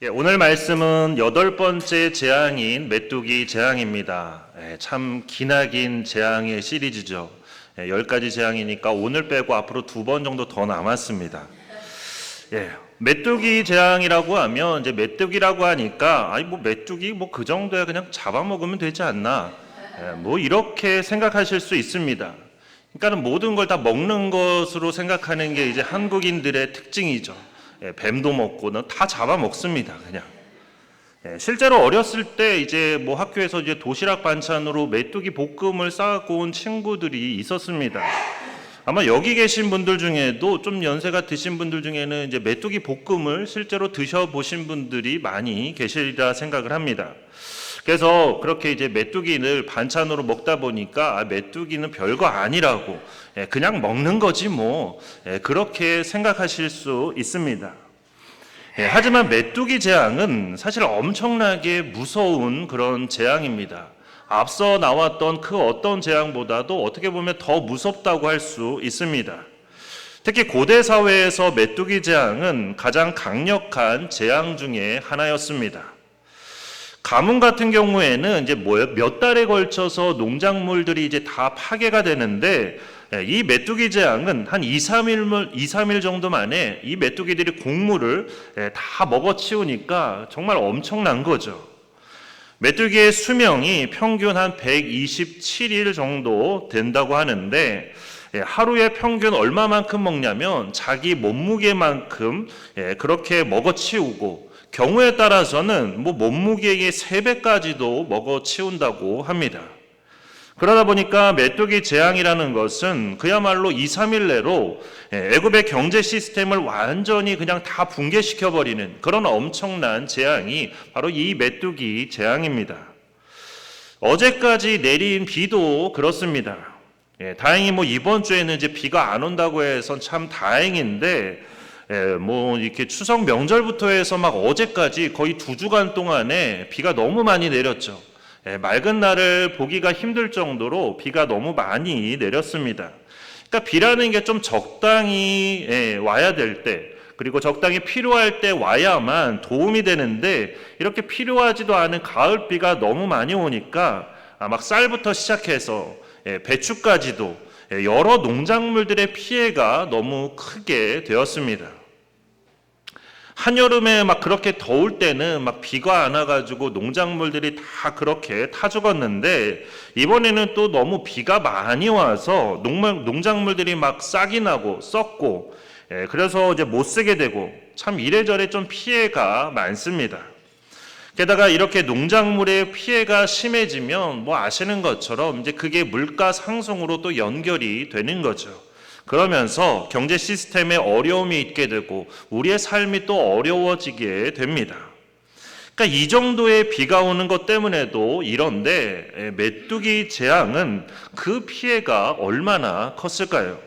오늘 말씀은 8번째 재앙인 메뚜기 재앙입니다. 참 기나긴 재앙의 시리즈죠. 10가지 재앙이니까 오늘 빼고 앞으로 2번 정도 더 남았습니다. 메뚜기 재앙이라고 하면 이제 메뚜기라고 하니까 메뚜기 그 정도야 그냥 잡아먹으면 되지 않나, 이렇게 생각하실 수 있습니다. 그러니까 모든 걸 다 먹는 것으로 생각하는 게 이제 한국인들의 특징이죠. 뱀도 먹고는 다 잡아먹습니다, 그냥. 실제로 어렸을 때 이제 학교에서 이제 도시락 반찬으로 메뚜기 볶음을 싸갖고 온 친구들이 있었습니다. 아마 여기 계신 분들 중에도 좀 연세가 드신 분들 중에는 이제 메뚜기 볶음을 실제로 드셔보신 분들이 많이 계시리라 생각을 합니다. 그래서 그렇게 이제 메뚜기를 반찬으로 먹다 보니까 메뚜기는 별거 아니라고, 그냥 먹는 거지 그렇게 생각하실 수 있습니다. 하지만 메뚜기 재앙은 사실 엄청나게 무서운 그런 재앙입니다. 앞서 나왔던 그 어떤 재앙보다도 어떻게 보면 더 무섭다고 할 수 있습니다. 특히 고대 사회에서 메뚜기 재앙은 가장 강력한 재앙 중에 하나였습니다. 가뭄 같은 경우에는 이제 몇 달에 걸쳐서 농작물들이 이제 다 파괴가 되는데, 이 메뚜기 재앙은 한 2-3일 정도 만에 이 메뚜기들이 곡물을 다 먹어치우니까 정말 엄청난 거죠. 메뚜기의 수명이 평균 한 127일 정도 된다고 하는데, 하루에 평균 얼마만큼 먹냐면 자기 몸무게만큼 그렇게 먹어치우고, 경우에 따라서는 몸무게의 3배까지도 먹어치운다고 합니다. 그러다 보니까 메뚜기 재앙이라는 것은 그야말로 2-3일 내로 애굽의 경제 시스템을 완전히 그냥 다 붕괴시켜버리는 그런 엄청난 재앙이 바로 이 메뚜기 재앙입니다. 어제까지 내린 비도 그렇습니다. 다행히 이번 주에는 이제 비가 안 온다고 해서 참 다행인데, 이렇게 추석 명절부터 해서 어제까지 거의 2주간 동안에 비가 너무 많이 내렸죠. 맑은 날을 보기가 힘들 정도로 비가 너무 많이 내렸습니다. 그러니까 비라는 게 좀 적당히 와야 될 때, 그리고 적당히 필요할 때 와야만 도움이 되는데, 이렇게 필요하지도 않은 가을비가 너무 많이 오니까 쌀부터 시작해서 배추까지도 여러 농작물들의 피해가 너무 크게 되었습니다. 한여름에 그렇게 더울 때는 비가 안 와가지고 농작물들이 다 그렇게 타 죽었는데, 이번에는 또 너무 비가 많이 와서 농작물들이 싹이 나고 썩고, 그래서 이제 못 쓰게 되고, 참 이래저래 좀 피해가 많습니다. 게다가 이렇게 농작물의 피해가 심해지면 아시는 것처럼 이제 그게 물가 상승으로 또 연결이 되는 거죠. 그러면서 경제 시스템에 어려움이 있게 되고 우리의 삶이 또 어려워지게 됩니다. 그러니까 이 정도의 비가 오는 것 때문에도 이런데, 메뚜기 재앙은 그 피해가 얼마나 컸을까요?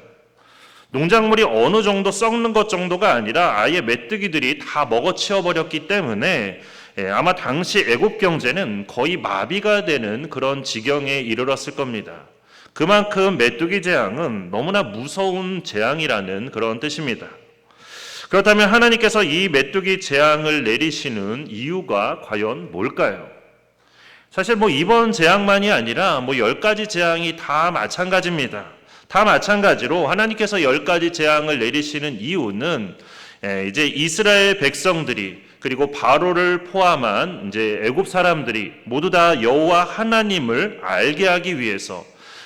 농작물이 어느 정도 썩는 것 정도가 아니라 아예 메뚜기들이 다 먹어치워 버렸기 때문에 아마 당시 애굽 경제는 거의 마비가 되는 그런 지경에 이르렀을 겁니다. 그만큼 메뚜기 재앙은 너무나 무서운 재앙이라는 그런 뜻입니다. 그렇다면 하나님께서 이 메뚜기 재앙을 내리시는 이유가 과연 뭘까요? 사실 이번 재앙만이 아니라 10가지 재앙이 다 마찬가지입니다. 다 마찬가지로 하나님께서 10가지 재앙을 내리시는 이유는 이제 이스라엘 백성들이, 그리고 바로를 포함한 이제 애굽 사람들이 모두 다 여호와 하나님을 알게 하기 위해서,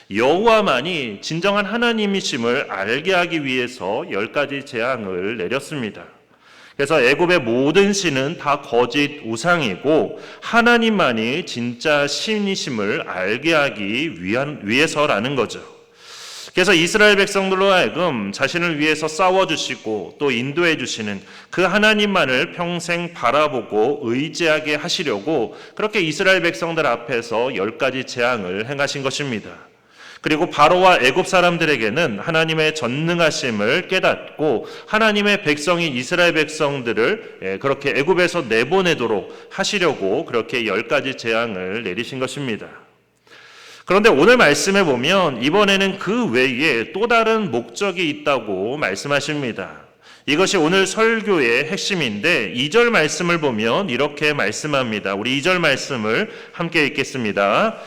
여호와만이 진정한 하나님이심을 알게 하기 위해서 10가지 재앙을 내렸습니다. 그래서 애굽의 모든 신은 다 거짓 우상이고 하나님만이 진짜 신이심을 알게 하기 위해서라는 거죠. 그래서 이스라엘 백성들로 하여금 자신을 위해서 싸워주시고 또 인도해 주시는 그 하나님만을 평생 바라보고 의지하게 하시려고 그렇게 이스라엘 백성들 앞에서 10가지 재앙을 행하신 것입니다. 그리고 바로와 애굽 사람들에게는 하나님의 전능하심을 깨닫고 하나님의 백성인 이스라엘 백성들을 그렇게 애굽에서 내보내도록 하시려고 그렇게 10가지 재앙을 내리신 것입니다. 그런데 오늘 말씀에 보면 이번에는 그 외에 또 다른 목적이 있다고 말씀하십니다. 이것이 오늘 설교의 핵심인데 2절 말씀을 보면 이렇게 말씀합니다. 우리 2절 말씀을 함께 읽겠습니다.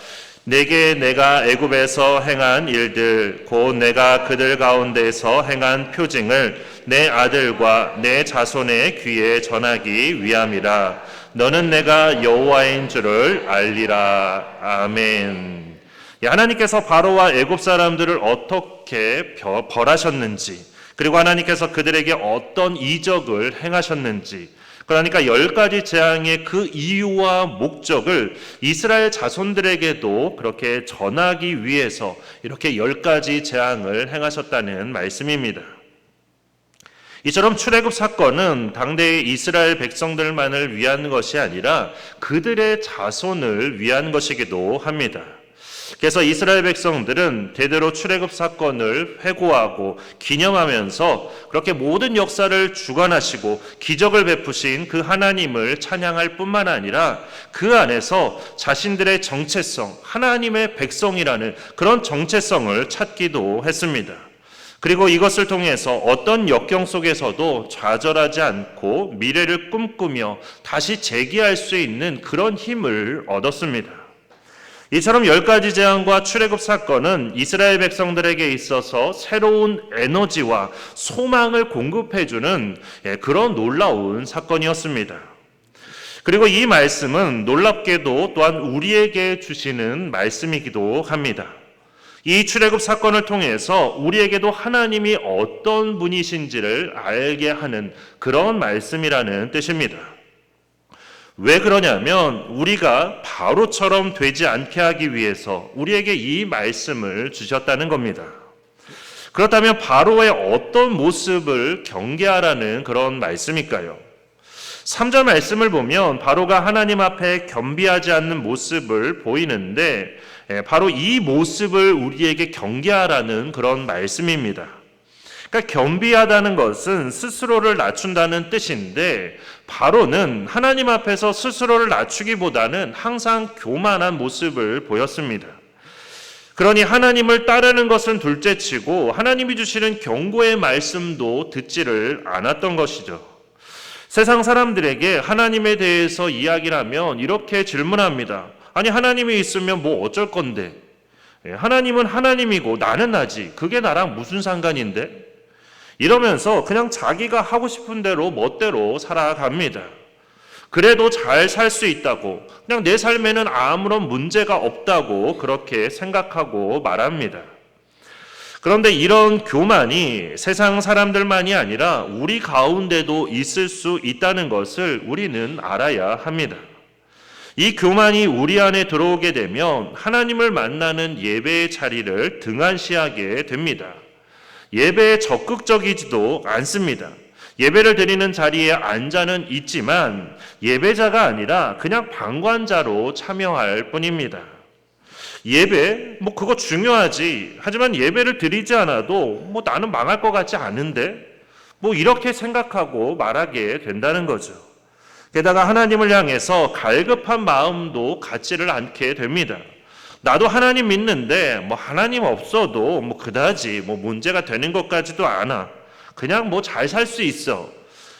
내게 내가 애굽에서 행한 일들 곧 내가 그들 가운데서 행한 표징을 내 아들과 내 자손의 귀에 전하기 위함이라. 너는 내가 여호와인 줄을 알리라. 아멘. 하나님께서 바로와 애굽 사람들을 어떻게 벌하셨는지, 그리고 하나님께서 그들에게 어떤 이적을 행하셨는지, 그러니까 10가지 재앙의 그 이유와 목적을 이스라엘 자손들에게도 그렇게 전하기 위해서 이렇게 10가지 재앙을 행하셨다는 말씀입니다. 이처럼 출애굽 사건은 당대의 이스라엘 백성들만을 위한 것이 아니라 그들의 자손을 위한 것이기도 합니다. 그래서 이스라엘 백성들은 대대로 출애굽 사건을 회고하고 기념하면서 그렇게 모든 역사를 주관하시고 기적을 베푸신 그 하나님을 찬양할 뿐만 아니라 그 안에서 자신들의 정체성, 하나님의 백성이라는 그런 정체성을 찾기도 했습니다. 그리고 이것을 통해서 어떤 역경 속에서도 좌절하지 않고 미래를 꿈꾸며 다시 재기할 수 있는 그런 힘을 얻었습니다. 이처럼 10가지 재앙과 출애굽 사건은 이스라엘 백성들에게 있어서 새로운 에너지와 소망을 공급해주는 그런 놀라운 사건이었습니다. 그리고 이 말씀은 놀랍게도 또한 우리에게 주시는 말씀이기도 합니다. 이 출애굽 사건을 통해서 우리에게도 하나님이 어떤 분이신지를 알게 하는 그런 말씀이라는 뜻입니다. 왜 그러냐면 우리가 바로처럼 되지 않게 하기 위해서 우리에게 이 말씀을 주셨다는 겁니다. 그렇다면 바로의 어떤 모습을 경계하라는 그런 말씀일까요? 3절 말씀을 보면 바로가 하나님 앞에 겸비하지 않는 모습을 보이는데 바로 이 모습을 우리에게 경계하라는 그런 말씀입니다. 그러니까 겸비하다는 것은 스스로를 낮춘다는 뜻인데 바로는 하나님 앞에서 스스로를 낮추기보다는 항상 교만한 모습을 보였습니다. 그러니 하나님을 따르는 것은 둘째치고 하나님이 주시는 경고의 말씀도 듣지를 않았던 것이죠. 세상 사람들에게 하나님에 대해서 이야기를 하면 이렇게 질문합니다. 아니 하나님이 있으면 뭐 어쩔 건데? 하나님은 하나님이고 나는 나지. 그게 나랑 무슨 상관인데? 이러면서 그냥 자기가 하고 싶은 대로 멋대로 살아갑니다. 그래도 잘 살 수 있다고, 그냥 내 삶에는 아무런 문제가 없다고 그렇게 생각하고 말합니다. 그런데 이런 교만이 세상 사람들만이 아니라 우리 가운데도 있을 수 있다는 것을 우리는 알아야 합니다. 이 교만이 우리 안에 들어오게 되면 하나님을 만나는 예배의 자리를 등한시하게 됩니다. 예배에 적극적이지도 않습니다. 예배를 드리는 자리에 앉아는 있지만 예배자가 아니라 그냥 방관자로 참여할 뿐입니다. 예배, 그거 중요하지. 하지만 예배를 드리지 않아도 나는 망할 것 같지 않은데? 이렇게 생각하고 말하게 된다는 거죠. 게다가 하나님을 향해서 갈급한 마음도 갖지를 않게 됩니다. 나도 하나님 믿는데 하나님 없어도 그다지 문제가 되는 것까지도 않아. 그냥 잘 살 수 있어.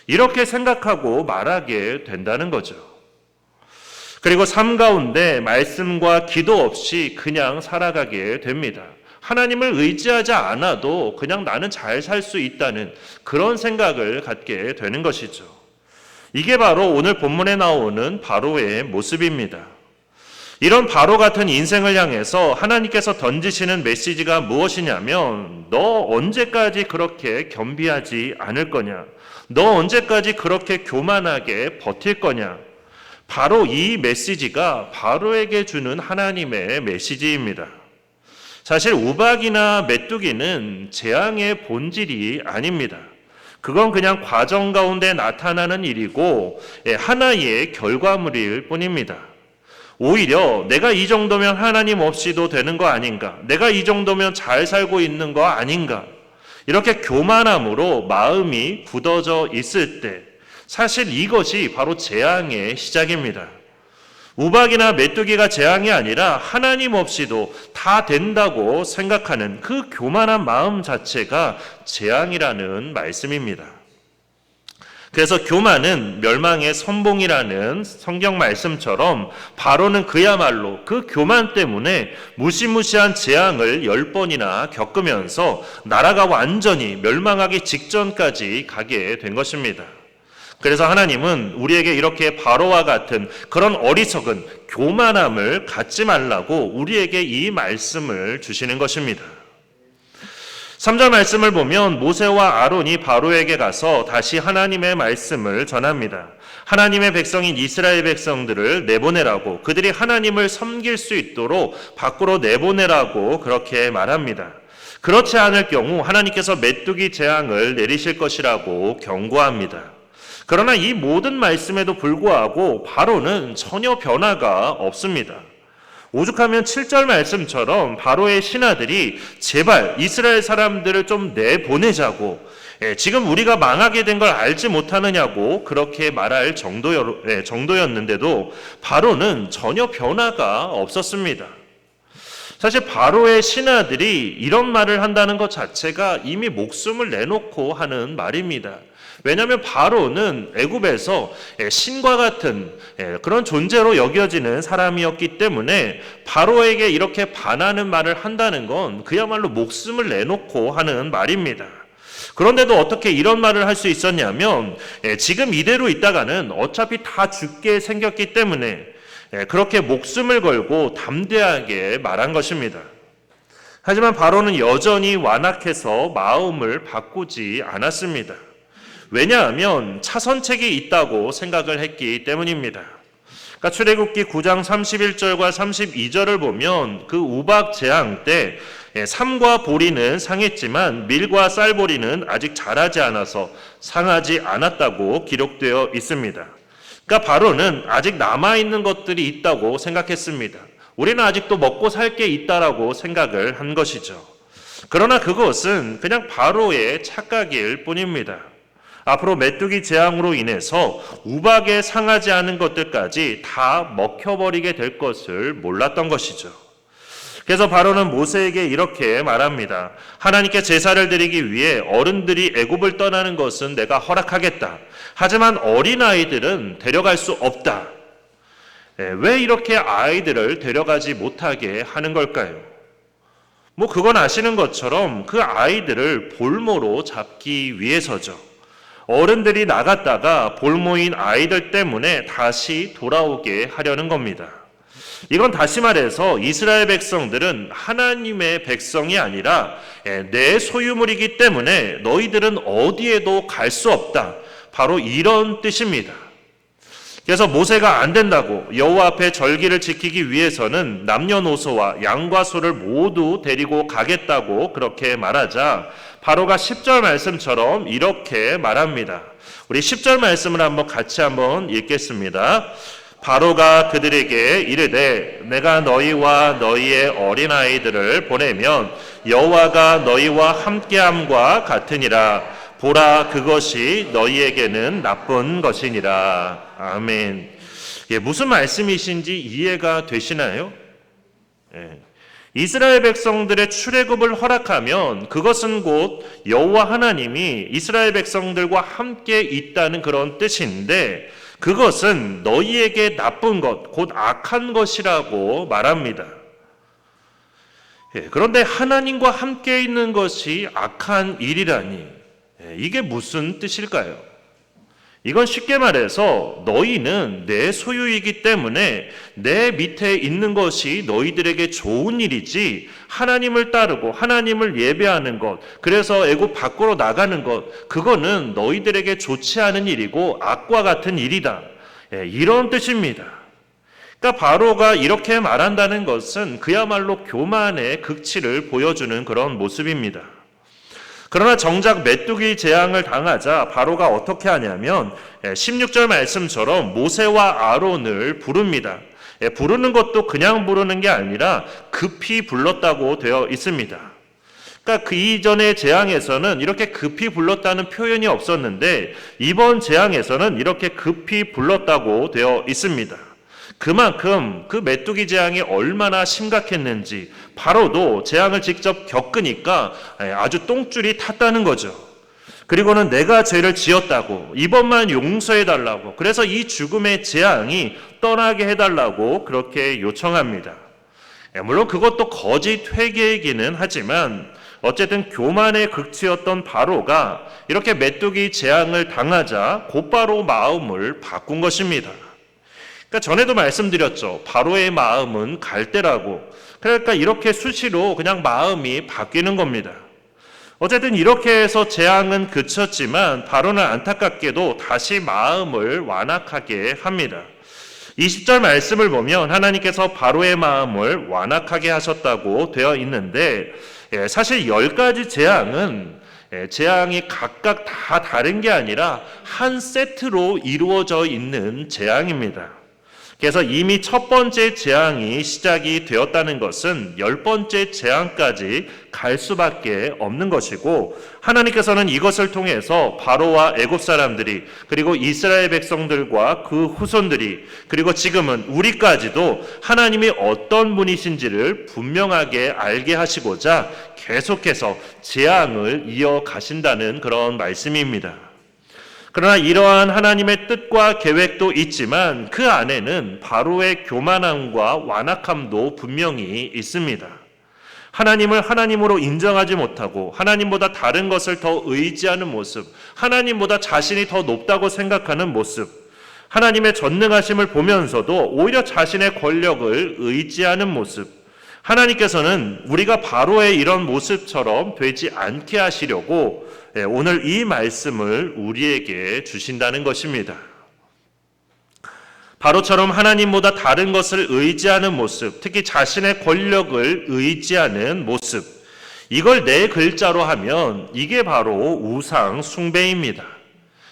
이렇게 생각하고 말하게 된다는 거죠. 그리고 삶 가운데 말씀과 기도 없이 그냥 살아가게 됩니다. 하나님을 의지하지 않아도 그냥 나는 잘 살 수 있다는 그런 생각을 갖게 되는 것이죠. 이게 바로 오늘 본문에 나오는 바로의 모습입니다. 이런 바로 같은 인생을 향해서 하나님께서 던지시는 메시지가 무엇이냐면 너 언제까지 그렇게 겸비하지 않을 거냐? 너 언제까지 그렇게 교만하게 버틸 거냐? 바로 이 메시지가 바로에게 주는 하나님의 메시지입니다. 사실 우박이나 메뚜기는 재앙의 본질이 아닙니다. 그건 그냥 과정 가운데 나타나는 일이고 하나의 결과물일 뿐입니다. 오히려 내가 이 정도면 하나님 없이도 되는 거 아닌가? 내가 이 정도면 잘 살고 있는 거 아닌가? 이렇게 교만함으로 마음이 굳어져 있을 때 사실 이것이 바로 재앙의 시작입니다. 우박이나 메뚜기가 재앙이 아니라 하나님 없이도 다 된다고 생각하는 그 교만한 마음 자체가 재앙이라는 말씀입니다. 그래서 교만은 멸망의 선봉이라는 성경 말씀처럼 바로는 그야말로 그 교만 때문에 무시무시한 재앙을 10번이나 겪으면서 나라가 완전히 멸망하기 직전까지 가게 된 것입니다. 그래서 하나님은 우리에게 이렇게 바로와 같은 그런 어리석은 교만함을 갖지 말라고 우리에게 이 말씀을 주시는 것입니다. 3절 말씀을 보면 모세와 아론이 바로에게 가서 다시 하나님의 말씀을 전합니다. 하나님의 백성인 이스라엘 백성들을 내보내라고, 그들이 하나님을 섬길 수 있도록 밖으로 내보내라고 그렇게 말합니다. 그렇지 않을 경우 하나님께서 메뚜기 재앙을 내리실 것이라고 경고합니다. 그러나 이 모든 말씀에도 불구하고 바로는 전혀 변화가 없습니다. 오죽하면 7절 말씀처럼 바로의 신하들이 제발 이스라엘 사람들을 좀 내보내자고, 지금 우리가 망하게 된 걸 알지 못하느냐고 그렇게 말할 정도였는데도 바로는 전혀 변화가 없었습니다. 사실 바로의 신하들이 이런 말을 한다는 것 자체가 이미 목숨을 내놓고 하는 말입니다. 왜냐하면 바로는 애굽에서 신과 같은 그런 존재로 여겨지는 사람이었기 때문에 바로에게 이렇게 반하는 말을 한다는 건 그야말로 목숨을 내놓고 하는 말입니다. 그런데도 어떻게 이런 말을 할 수 있었냐면 지금 이대로 있다가는 어차피 다 죽게 생겼기 때문에 그렇게 목숨을 걸고 담대하게 말한 것입니다. 하지만 바로는 여전히 완악해서 마음을 바꾸지 않았습니다. 왜냐하면 차선책이 있다고 생각을 했기 때문입니다. 그러니까 출애굽기 9장 31절과 32절을 보면 그 우박 재앙 때 삼과 보리는 상했지만 밀과 쌀보리는 아직 자라지 않아서 상하지 않았다고 기록되어 있습니다. 그러니까 바로는 아직 남아있는 것들이 있다고 생각했습니다. 우리는 아직도 먹고 살 게 있다라고 생각을 한 것이죠. 그러나 그것은 그냥 바로의 착각일 뿐입니다. 앞으로 메뚜기 재앙으로 인해서 우박에 상하지 않은 것들까지 다 먹혀버리게 될 것을 몰랐던 것이죠. 그래서 바로는 모세에게 이렇게 말합니다. 하나님께 제사를 드리기 위해 어른들이 애굽을 떠나는 것은 내가 허락하겠다. 하지만 어린아이들은 데려갈 수 없다. 왜 이렇게 아이들을 데려가지 못하게 하는 걸까요? 그건 아시는 것처럼 그 아이들을 볼모로 잡기 위해서죠. 어른들이 나갔다가 볼모인 아이들 때문에 다시 돌아오게 하려는 겁니다. 이건 다시 말해서 이스라엘 백성들은 하나님의 백성이 아니라 내 소유물이기 때문에 너희들은 어디에도 갈 수 없다. 바로 이런 뜻입니다. 그래서 모세가 안 된다고 여호와 앞에 절기를 지키기 위해서는 남녀노소와 양과 소를 모두 데리고 가겠다고 그렇게 말하자 바로가 10절 말씀처럼 이렇게 말합니다. 우리 10절 말씀을 같이 읽겠습니다. 바로가 그들에게 이르되 내가 너희와 너희의 어린아이들을 보내면 여호와가 너희와 함께함과 같으니라. 보라, 그것이 너희에게는 나쁜 것이니라. 아멘. 무슨 말씀이신지 이해가 되시나요? 이스라엘 백성들의 출애굽을 허락하면 그것은 곧 여호와 하나님이 이스라엘 백성들과 함께 있다는 그런 뜻인데 그것은 너희에게 나쁜 것, 곧 악한 것이라고 말합니다. 그런데 하나님과 함께 있는 것이 악한 일이라니 이게 무슨 뜻일까요? 이건 쉽게 말해서 너희는 내 소유이기 때문에 내 밑에 있는 것이 너희들에게 좋은 일이지 하나님을 따르고 하나님을 예배하는 것, 그래서 애굽 밖으로 나가는 것, 그거는 너희들에게 좋지 않은 일이고 악과 같은 일이다. 이런 뜻입니다. 그러니까 바로가 이렇게 말한다는 것은 그야말로 교만의 극치를 보여주는 그런 모습입니다. 그러나 정작 메뚜기 재앙을 당하자 바로가 어떻게 하냐면 16절 말씀처럼 모세와 아론을 부릅니다. 부르는 것도 그냥 부르는 게 아니라 급히 불렀다고 되어 있습니다. 그러니까 그 이전의 재앙에서는 이렇게 급히 불렀다는 표현이 없었는데 이번 재앙에서는 이렇게 급히 불렀다고 되어 있습니다. 그만큼 그 메뚜기 재앙이 얼마나 심각했는지 바로도 재앙을 직접 겪으니까 아주 똥줄이 탔다는 거죠. 그리고는 내가 죄를 지었다고, 이번만 용서해달라고, 그래서 이 죽음의 재앙이 떠나게 해달라고 그렇게 요청합니다. 물론 그것도 거짓 회개이기는 하지만 어쨌든 교만의 극치였던 바로가 이렇게 메뚜기 재앙을 당하자 곧바로 마음을 바꾼 것입니다. 그러니까 전에도 말씀드렸죠. 바로의 마음은 갈대라고. 그러니까 이렇게 수시로 그냥 마음이 바뀌는 겁니다. 어쨌든 이렇게 해서 재앙은 그쳤지만 바로는 안타깝게도 다시 마음을 완악하게 합니다. 20절 말씀을 보면 하나님께서 바로의 마음을 완악하게 하셨다고 되어 있는데 사실 10가지 재앙은 재앙이 각각 다 다른 게 아니라 한 세트로 이루어져 있는 재앙입니다. 그래서 이미 첫 번째 재앙이 시작이 되었다는 것은 10번째 재앙까지 갈 수밖에 없는 것이고 하나님께서는 이것을 통해서 바로와 애굽 사람들이 그리고 이스라엘 백성들과 그 후손들이 그리고 지금은 우리까지도 하나님이 어떤 분이신지를 분명하게 알게 하시고자 계속해서 재앙을 이어가신다는 그런 말씀입니다. 그러나 이러한 하나님의 뜻과 계획도 있지만 그 안에는 바로의 교만함과 완악함도 분명히 있습니다. 하나님을 하나님으로 인정하지 못하고 하나님보다 다른 것을 더 의지하는 모습, 하나님보다 자신이 더 높다고 생각하는 모습, 하나님의 전능하심을 보면서도 오히려 자신의 권력을 의지하는 모습, 하나님께서는 우리가 바로의 이런 모습처럼 되지 않게 하시려고 오늘 이 말씀을 우리에게 주신다는 것입니다. 바로처럼 하나님보다 다른 것을 의지하는 모습, 특히 자신의 권력을 의지하는 모습, 이걸 네 글자로 하면 이게 바로 우상 숭배입니다.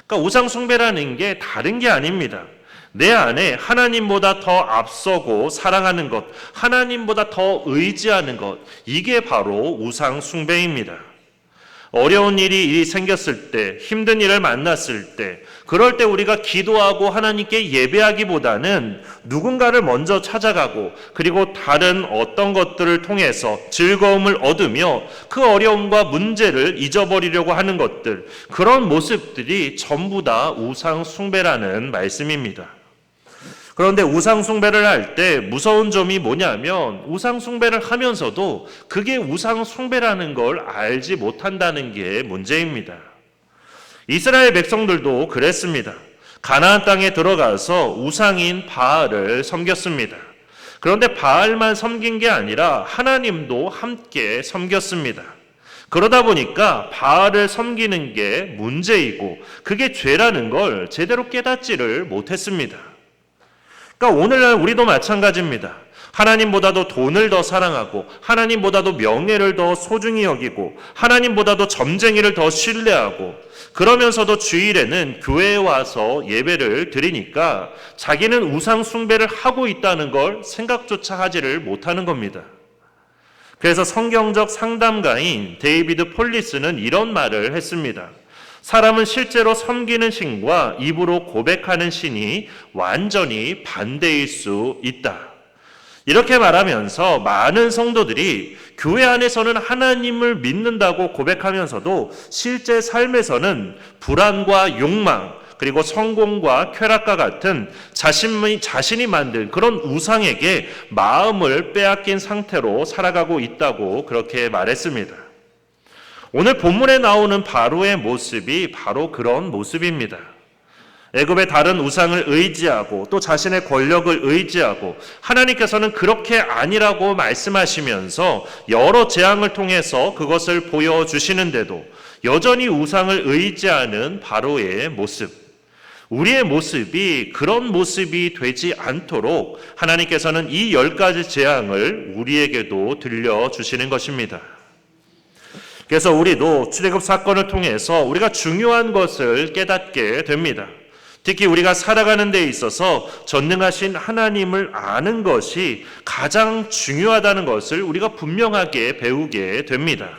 그러니까 우상 숭배라는 게 다른 게 아닙니다. 내 안에 하나님보다 더 앞서고 사랑하는 것, 하나님보다 더 의지하는 것, 이게 바로 우상 숭배입니다. 어려운 일이 생겼을 때, 힘든 일을 만났을 때, 그럴 때 우리가 기도하고 하나님께 예배하기보다는 누군가를 먼저 찾아가고 그리고 다른 어떤 것들을 통해서 즐거움을 얻으며 그 어려움과 문제를 잊어버리려고 하는 것들, 그런 모습들이 전부 다 우상 숭배라는 말씀입니다. 그런데 우상 숭배를 할 때 무서운 점이 뭐냐면 우상 숭배를 하면서도 그게 우상 숭배라는 걸 알지 못한다는 게 문제입니다. 이스라엘 백성들도 그랬습니다. 가나안 땅에 들어가서 우상인 바알을 섬겼습니다. 그런데 바알만 섬긴 게 아니라 하나님도 함께 섬겼습니다. 그러다 보니까 바알을 섬기는 게 문제이고 그게 죄라는 걸 제대로 깨닫지를 못했습니다. 그러니까 오늘날 우리도 마찬가지입니다. 하나님보다도 돈을 더 사랑하고 하나님보다도 명예를 더 소중히 여기고 하나님보다도 점쟁이를 더 신뢰하고 그러면서도 주일에는 교회에 와서 예배를 드리니까 자기는 우상 숭배를 하고 있다는 걸 생각조차 하지를 못하는 겁니다. 그래서 성경적 상담가인 데이비드 폴리스는 이런 말을 했습니다. 사람은 실제로 섬기는 신과 입으로 고백하는 신이 완전히 반대일 수 있다. 이렇게 말하면서 많은 성도들이 교회 안에서는 하나님을 믿는다고 고백하면서도 실제 삶에서는 불안과 욕망, 그리고 성공과 쾌락과 같은 자신이 만든 그런 우상에게 마음을 빼앗긴 상태로 살아가고 있다고 그렇게 말했습니다. 오늘 본문에 나오는 바로의 모습이 바로 그런 모습입니다. 애굽의 다른 우상을 의지하고 또 자신의 권력을 의지하고 하나님께서는 그렇게 아니라고 말씀하시면서 여러 재앙을 통해서 그것을 보여주시는데도 여전히 우상을 의지하는 바로의 모습, 우리의 모습이 그런 모습이 되지 않도록 하나님께서는 이 10가지 재앙을 우리에게도 들려주시는 것입니다. 그래서 우리도 출애굽 사건을 통해서 우리가 중요한 것을 깨닫게 됩니다. 특히 우리가 살아가는 데 있어서 전능하신 하나님을 아는 것이 가장 중요하다는 것을 우리가 분명하게 배우게 됩니다.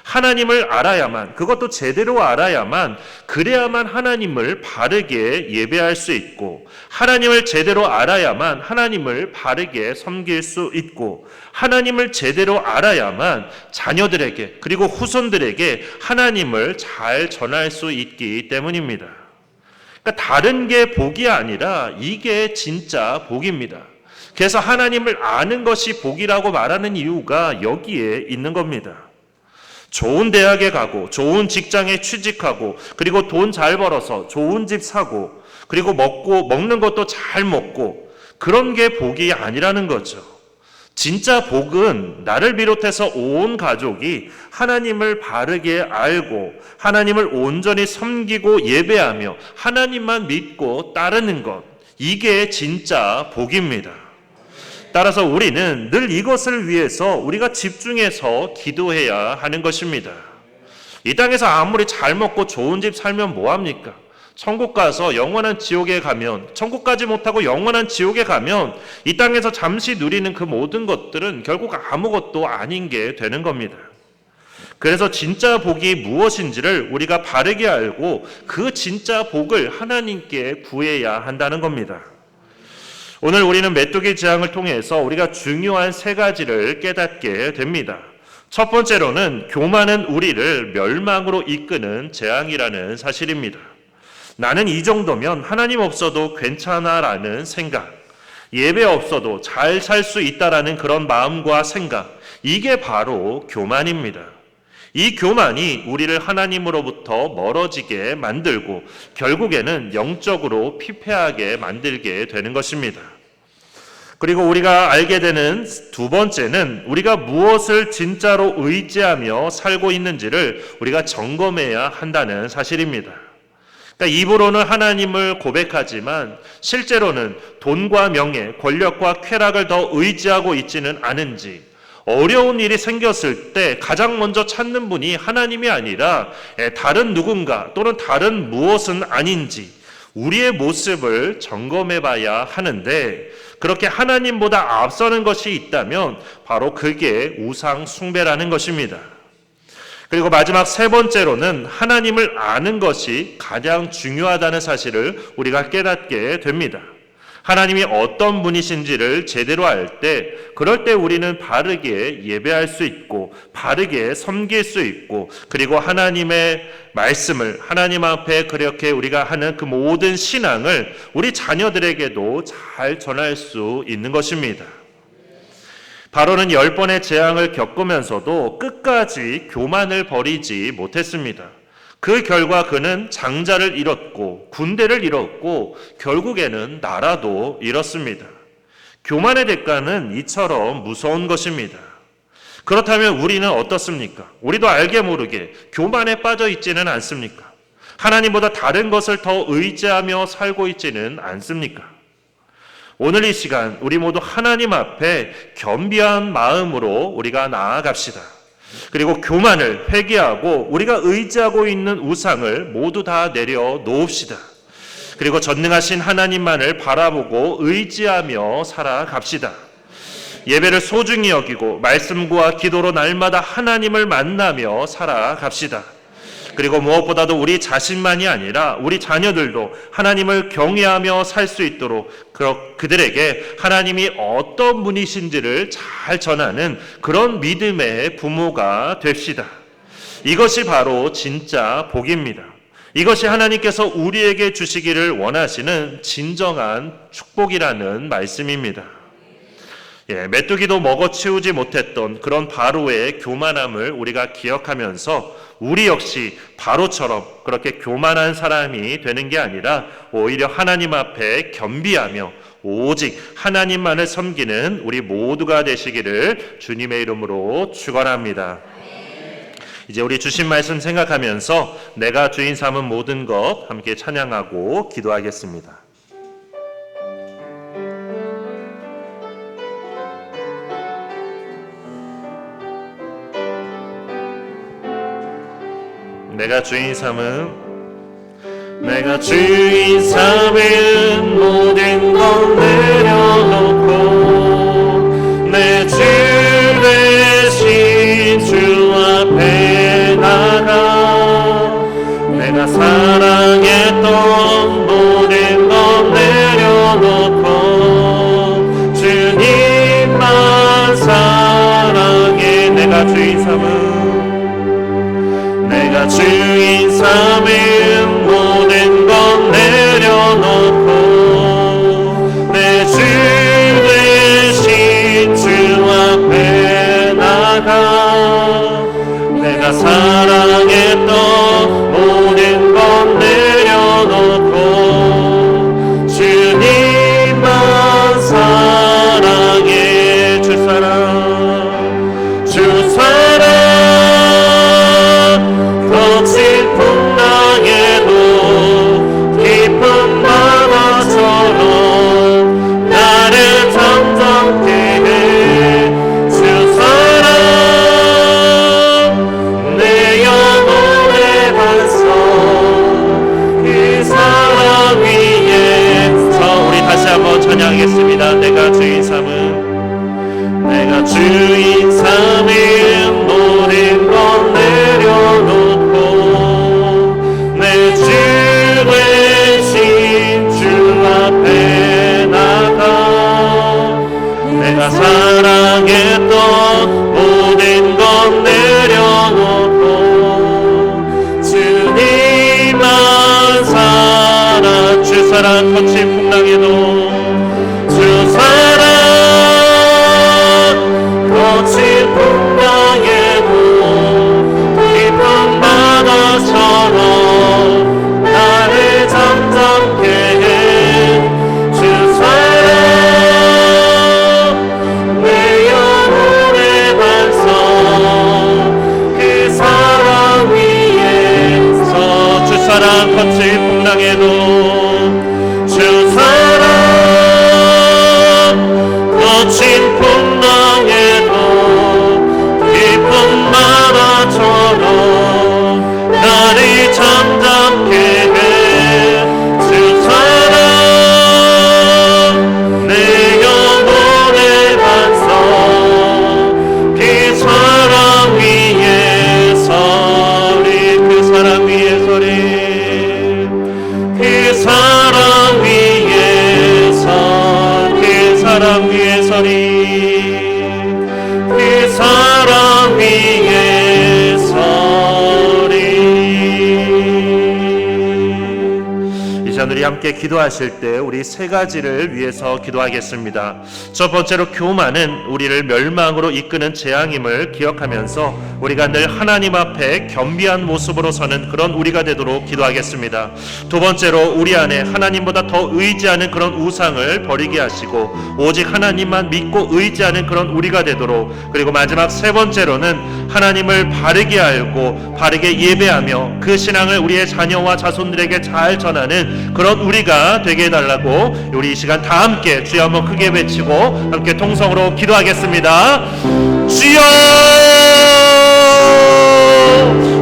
하나님을 알아야만, 그것도 제대로 알아야만, 그래야만 하나님을 바르게 예배할 수 있고, 하나님을 제대로 알아야만 하나님을 바르게 섬길 수 있고, 하나님을 제대로 알아야만 자녀들에게 그리고 후손들에게 하나님을 잘 전할 수 있기 때문입니다. 그러니까 다른 게 복이 아니라 이게 진짜 복입니다. 그래서 하나님을 아는 것이 복이라고 말하는 이유가 여기에 있는 겁니다. 좋은 대학에 가고 좋은 직장에 취직하고 그리고 돈 잘 벌어서 좋은 집 사고 그리고 먹는 것도 잘 먹고 그런 게 복이 아니라는 거죠. 진짜 복은 나를 비롯해서 온 가족이 하나님을 바르게 알고 하나님을 온전히 섬기고 예배하며 하나님만 믿고 따르는 것, 이게 진짜 복입니다. 따라서 우리는 늘 이것을 위해서 우리가 집중해서 기도해야 하는 것입니다. 이 땅에서 아무리 잘 먹고 좋은 집 살면 뭐합니까? 천국 가서 영원한 지옥에 가면, 천국 가지 못하고 영원한 지옥에 가면 이 땅에서 잠시 누리는 그 모든 것들은 결국 아무것도 아닌 게 되는 겁니다. 그래서 진짜 복이 무엇인지를 우리가 바르게 알고 그 진짜 복을 하나님께 구해야 한다는 겁니다. 오늘 우리는 메뚜기 재앙을 통해서 우리가 중요한 세 가지를 깨닫게 됩니다. 첫 번째로는 교만은 우리를 멸망으로 이끄는 재앙이라는 사실입니다. 나는 이 정도면 하나님 없어도 괜찮아라는 생각, 예배 없어도 잘 살 수 있다라는 그런 마음과 생각, 이게 바로 교만입니다. 이 교만이 우리를 하나님으로부터 멀어지게 만들고 결국에는 영적으로 피폐하게 만들게 되는 것입니다. 그리고 우리가 알게 되는 두 번째는 우리가 무엇을 진짜로 의지하며 살고 있는지를 우리가 점검해야 한다는 사실입니다. 그러니까 입으로는 하나님을 고백하지만 실제로는 돈과 명예, 권력과 쾌락을 더 의지하고 있지는 않은지, 어려운 일이 생겼을 때 가장 먼저 찾는 분이 하나님이 아니라 다른 누군가 또는 다른 무엇은 아닌지 우리의 모습을 점검해 봐야 하는데, 그렇게 하나님보다 앞서는 것이 있다면 바로 그게 우상 숭배라는 것입니다. 그리고 마지막 세 번째로는 하나님을 아는 것이 가장 중요하다는 사실을 우리가 깨닫게 됩니다. 하나님이 어떤 분이신지를 제대로 알 때, 그럴 때 우리는 바르게 예배할 수 있고 바르게 섬길 수 있고, 그리고 하나님의 말씀을 하나님 앞에 그렇게 우리가 하는 그 모든 신앙을 우리 자녀들에게도 잘 전할 수 있는 것입니다. 바로는 10번의 재앙을 겪으면서도 끝까지 교만을 버리지 못했습니다. 그 결과 그는 장자를 잃었고 군대를 잃었고 결국에는 나라도 잃었습니다. 교만의 대가는 이처럼 무서운 것입니다. 그렇다면 우리는 어떻습니까? 우리도 알게 모르게 교만에 빠져 있지는 않습니까? 하나님보다 다른 것을 더 의지하며 살고 있지는 않습니까? 오늘 이 시간 우리 모두 하나님 앞에 겸비한 마음으로 우리가 나아갑시다. 그리고 교만을 회개하고 우리가 의지하고 있는 우상을 모두 다 내려놓읍시다. 그리고 전능하신 하나님만을 바라보고 의지하며 살아갑시다. 예배를 소중히 여기고 말씀과 기도로 날마다 하나님을 만나며 살아갑시다. 그리고 무엇보다도 우리 자신만이 아니라 우리 자녀들도 하나님을 경외하며 살 수 있도록 그들에게 하나님이 어떤 분이신지를 잘 전하는 그런 믿음의 부모가 됩시다. 이것이 바로 진짜 복입니다. 이것이 하나님께서 우리에게 주시기를 원하시는 진정한 축복이라는 말씀입니다. 메뚜기도 먹어치우지 못했던 그런 바로의 교만함을 우리가 기억하면서 우리 역시 바로처럼 그렇게 교만한 사람이 되는 게 아니라 오히려 하나님 앞에 겸비하며 오직 하나님만을 섬기는 우리 모두가 되시기를 주님의 이름으로 축원합니다. 이제 우리 주신 말씀 생각하면서 내가 주인 삼은 모든 것 함께 찬양하고 기도하겠습니다. 내가 주인 삼은 모든 것 내려놓고 내 주 대신 주 앞에 삼은 모든 것 내려놓고 내 주 대신 주 앞에 나가 내가 사랑했던 모든 것 내려놓고 주님만 사랑해. 주 사랑 주 사랑 거친 풍랑에도 깊은 바다처럼 나를 잠잠케 해. 주 사랑 내 영혼의 반석 그 사랑 위에서 우리 다시 한번 찬양하겠습니다. 내가 주인 삼은 내가 주인 삼은 모든 것 내려놓고 내 주 대신 주 앞에 나가 내가 사랑했던 모든 것 내려놓고 주님만 사랑 주 사랑 거친 풍랑에도 주 사랑 거친 풍랑에도 깊은 바다처럼 나를 잠잠케 해. 주 사랑 내 영혼의 반석 그 사랑 위에서 주 사랑 거친 풍랑에도 주 사랑 거친 풍랑에도 깊은 바다처럼 나를 잠잠케 해. 주 사랑 내 영혼의 반석 그 사랑 위에 서리 그 사랑 위에 서리 그 사랑 위에 서 그 사랑 위에 서리 그 사랑 위에 서리. 이 시간 우리 함께 기도하실 때 우리 세 가지를 위해서 기도하겠습니다. 첫 번째로 교만은 우리를 멸망으로 이끄는 재앙임을 기억하면서 우리가 늘 하나님 앞에 겸비한 모습으로 서는 그런 우리가 되도록 기도하겠습니다. 두 번째로 우리 안에 하나님보다 더 의지하는 그런 우상을 버리게 하시고 오직 하나님만 믿고 의지하는 그런 우리가 되도록, 그리고 마지막 세 번째로는 하나님을 바르게 알고 바르게 예배하며 그 신앙을 우리의 자녀와 자손들에게 잘 전하는 그런 우리가 되게 해달라고 우리 이 시간 다 함께 주여 한번 크게 외치고 함께 통성으로 기도하겠습니다. 주여!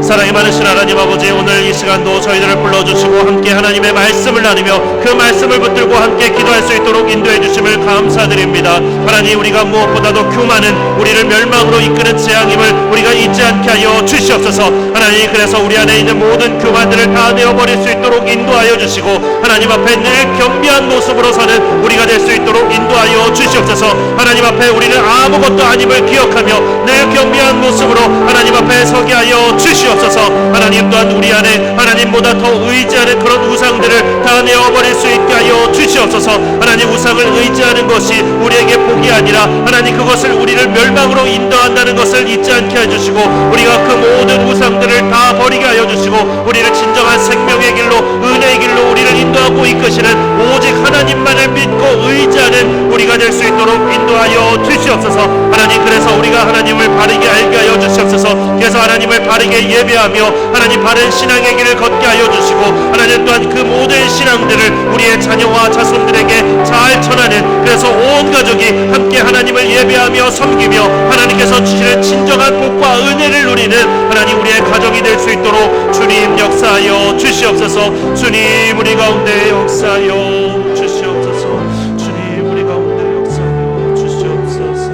사랑이 많으신 하나님 아버지, 오늘 이 시간도 저희들을 불러주시고 함께 하나님의 말씀을 나누며 그 말씀을 붙들고 함께 기도할 수 있도록 인도해 주심을 감사드립니다. 하나님, 우리가 무엇보다도 교만은 우리를 멸망으로 이끄는 재앙임을 우리가 잊지 않게 하여 주시옵소서. 하나님, 그래서 우리 안에 있는 모든 교만들을 다 내어버릴 수 있도록 인도하여 주시고 하나님 앞에 늘 겸비한 모습으로 서는 우리가 될 수 있도록 인도하여 주시옵소서. 하나님 앞에 우리는 아무것도 아님을 기억하며 늘 겸비한 모습으로 하나님 앞에 서게 하여 주시옵소서. 하나님 또한 우리 안에 하나님보다 더 의지하는 그런 우상들을 다 내어버릴 수 있게 하여 주시옵소서. 하나님, 우상을 의지하는 것이 우리에게 복이 아니라 하나님 그것을 우리를 멸망으로 인도한다는 것을 잊지 않게 해주시고 우리가 그 모든 우상들을 다 버리게 하여 주시고 우리를 진정한 생명의 길로 은혜의 길로 우리를 인도하고 이끄시는 오직 하나님만을 믿고 의지하는 우리가 될 수 있도록 인도하여 주시옵소서. 하나님, 그래서 우리가 하나님을 바르게 알게 하여 주시옵소서. 그래서 하나님을 바르게 예배하며 하나님 바른 신앙의 길을 걷게 하여 주시고 하나님 또한 그 모든 신앙들을 우리의 자녀와 자손들에게 잘 전하는, 그래서 온 가족이 함께 하나님을 예배하며 섬기며 하나님께서 주시는 진정한 복과 은혜를 누리는 하나님 우리의 가정이 될 수 있도록 주님 역사하여 주시옵소서. 주님 우리 가운데 역사하여 주시옵소서. 주님 우리 가운데 역사하여 주시옵소서.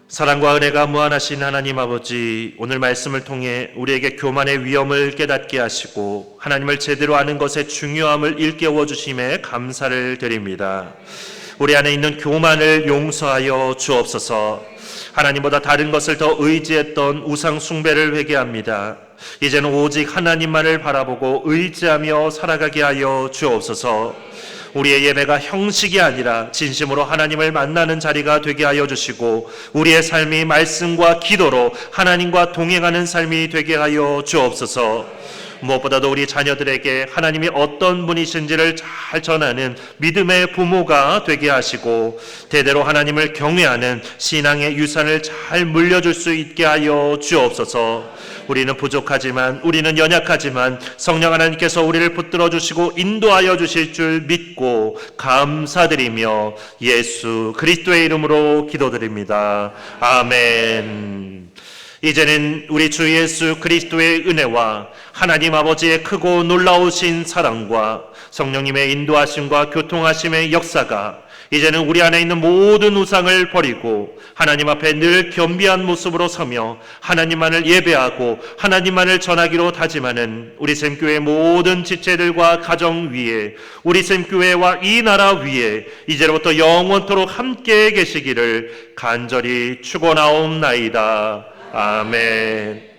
사랑과 은혜가 무한하신 하나님 아버지, 오늘 말씀을 통해 우리에게 교만의 위험을 깨닫게 하시고 하나님을 제대로 아는 것의 중요함을 일깨워 주심에 감사를 드립니다. 우리 안에 있는 교만을 용서하여 주옵소서. 하나님보다 다른 것을 더 의지했던 우상 숭배를 회개합니다. 이제는 오직 하나님만을 바라보고 의지하며 살아가게 하여 주옵소서. 우리의 예배가 형식이 아니라 진심으로 하나님을 만나는 자리가 되게 하여 주시고, 우리의 삶이 말씀과 기도로 하나님과 동행하는 삶이 되게 하여 주옵소서. 무엇보다도 우리 자녀들에게 하나님이 어떤 분이신지를 잘 전하는 믿음의 부모가 되게 하시고, 대대로 하나님을 경외하는 신앙의 유산을 잘 물려줄 수 있게 하여 주옵소서. 우리는 부족하지만, 우리는 연약하지만 성령 하나님께서 우리를 붙들어 주시고 인도하여 주실 줄 믿고 감사드리며 예수 그리스도의 이름으로 기도드립니다. 아멘. 이제는 우리 주 예수 그리스도의 은혜와 하나님 아버지의 크고 놀라우신 사랑과 성령님의 인도하심과 교통하심의 역사가 이제는 우리 안에 있는 모든 우상을 버리고 하나님 앞에 늘 겸비한 모습으로 서며 하나님만을 예배하고 하나님만을 전하기로 다짐하는 우리 샘교회 모든 지체들과 가정 위에, 우리 샘교회와 이 나라 위에 이제로부터 영원토록 함께 계시기를 간절히 축원하옵나이다. 아멘.